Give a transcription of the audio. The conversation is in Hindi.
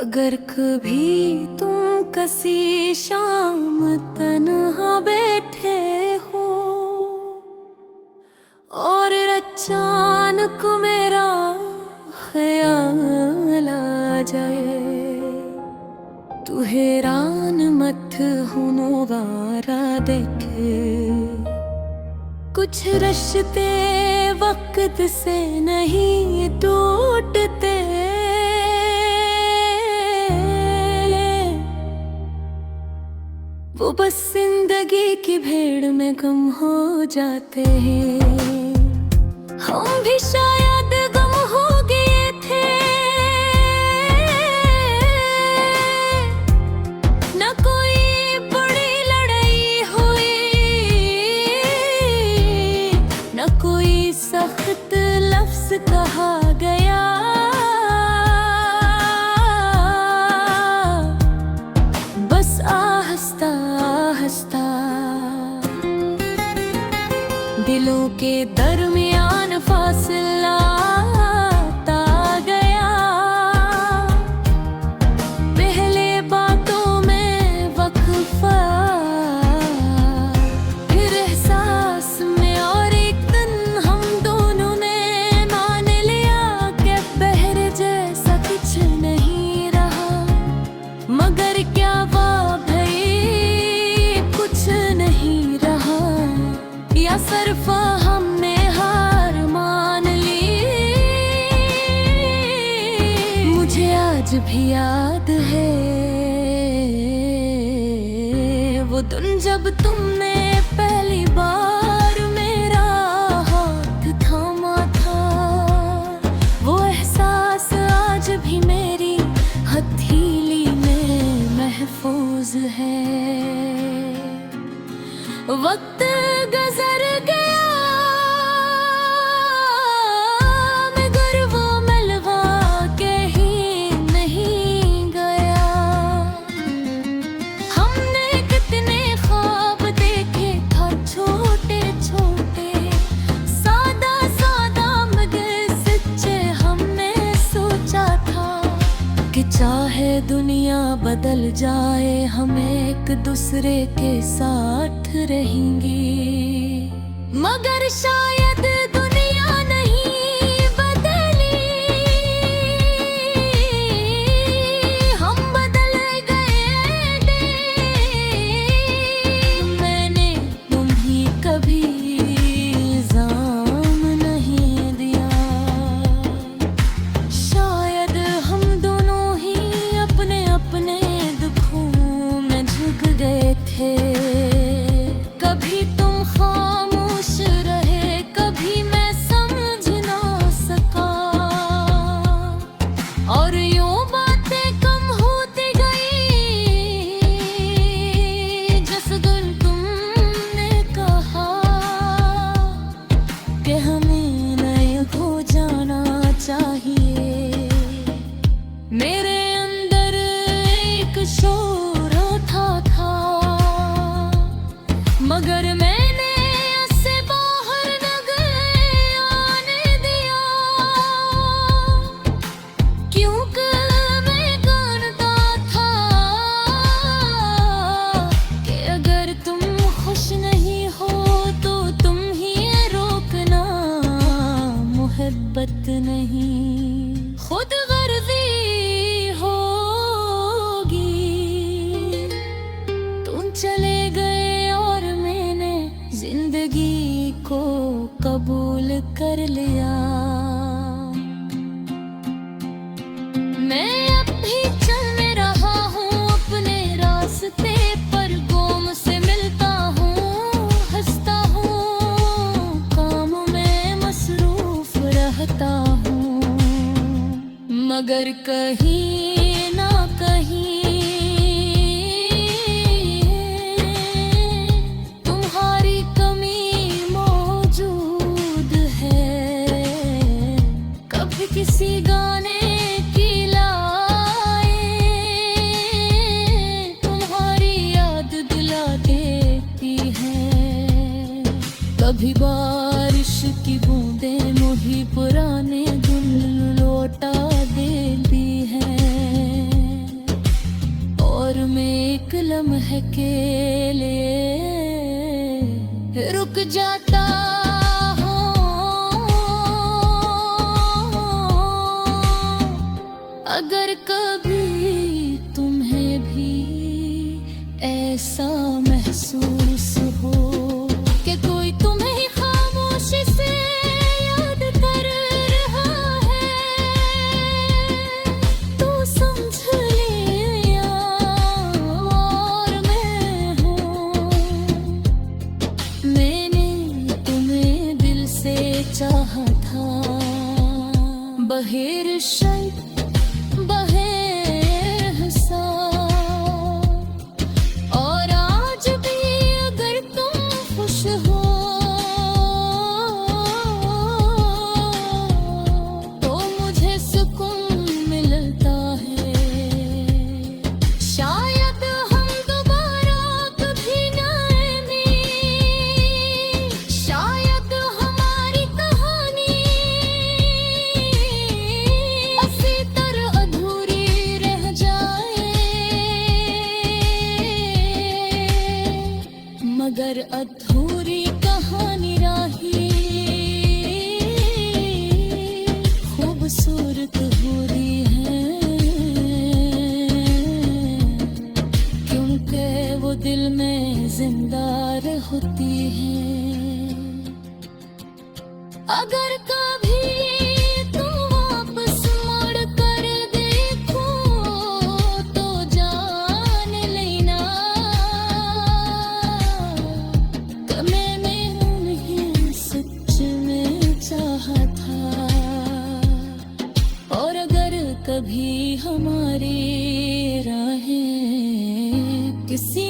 अगर कभी तुम किसी शाम तन्हा बैठे हो और अचानक मेरा ख्याल आ जाए, तू हैरान मत होनो वारा देखे। कुछ रिश्ते वक्त से नहीं टूटते, वो बस जिंदगी की भीड़ में गम हो जाते हैं। हम भी शायद गम हो गए थे, न कोई बड़ी लड़ाई हुई, न कोई सख्त लफ्ज कहा गया। बस आहिस्ता आहिस्ता दिलों के दरमियान फासला आता गया। पहले बातों में वक्फा, फिर एहसास में, और एक दिन हम दोनों ने मान लिया कि पहले जैसा कुछ नहीं रहा। मगर क्या हुआ भाई, कुछ नहीं रहा, या सिर्फ हमने हार मान ली। मुझे आज भी याद है वो दिन जब तुमने पहली बार मेरा हाथ थामा था। वो एहसास आज भी मेरी हथेली में महफूज है। वक्त गुजर गया मगर वो मिलवा के ही नहीं गया। हमने कितने ख्वाब देखे था, छोटे छोटे, सादा सादा मगर सच्चे। हमने सोचा था कि चाहे दुनिया बदल जाए, हम एक दूसरे के साथ रहेंगी। मगर शायद दुनिया नहीं बदली, हम बदल गए। मैंने तुम्हें कभी इल्जाम नहीं दिया। शायद हम दोनों ही अपने अपने दुखों में झुक गए थे। कभी तुम खामोश रहे, कभी मैं समझ ना सका, और यूं बातें कम होती गई। जिस दिन तुमने कहा कि हमें नहीं खो जाना चाहिए, मेरे अंदर एक शोर उठा था। मगर मैंने उससे बाहर न गए आने दिया, क्योंकि मैं जानता था कि अगर तुम खुश नहीं हो तो तुम ही रोकना, मोहब्बत नहीं खुद गर्जी होगी। तुम चले गए जिंदगी को कबूल कर लिया। मैं अब भी चल रहा हूँ अपने रास्ते पर, गोम से मिलता हूँ, हंसता हूँ, काम में मसरूफ रहता हूँ। मगर कहीं ना कहीं किसी गाने की लाए तुम्हारी याद दिला देती है। कभी बारिश की बूंदें मुझे पुराने दिन लौटा देती हैं। और मैं एक लम्हे के लिए रुक जाता हूँ। अगर कभी तुम्हें भी ऐसा महसूस हो कि कोई तुम्हें खामोशी से याद कर रहा है, तो समझ लिया और मैं हूँ। मैंने तुम्हें दिल से चाहा था, बहेर शक बहे और आज भी अगर तुम खुश हो तो मुझे सुकून मिलता है। शायद हम दोबारा कभी ना मिलें, शायद हमारी कहानी इसी तरह अधूरी रह जाए, मगर अधूरी कहानी राही खूबसूरत हो रही है, क्योंकि वो दिल में जिंदा होती है। अगर कभी तुम वापस मुड़ कर देखो तो जान लेना कि मैंने उन्हें सच में चाहा था। और अगर कभी हमारी राहें किसी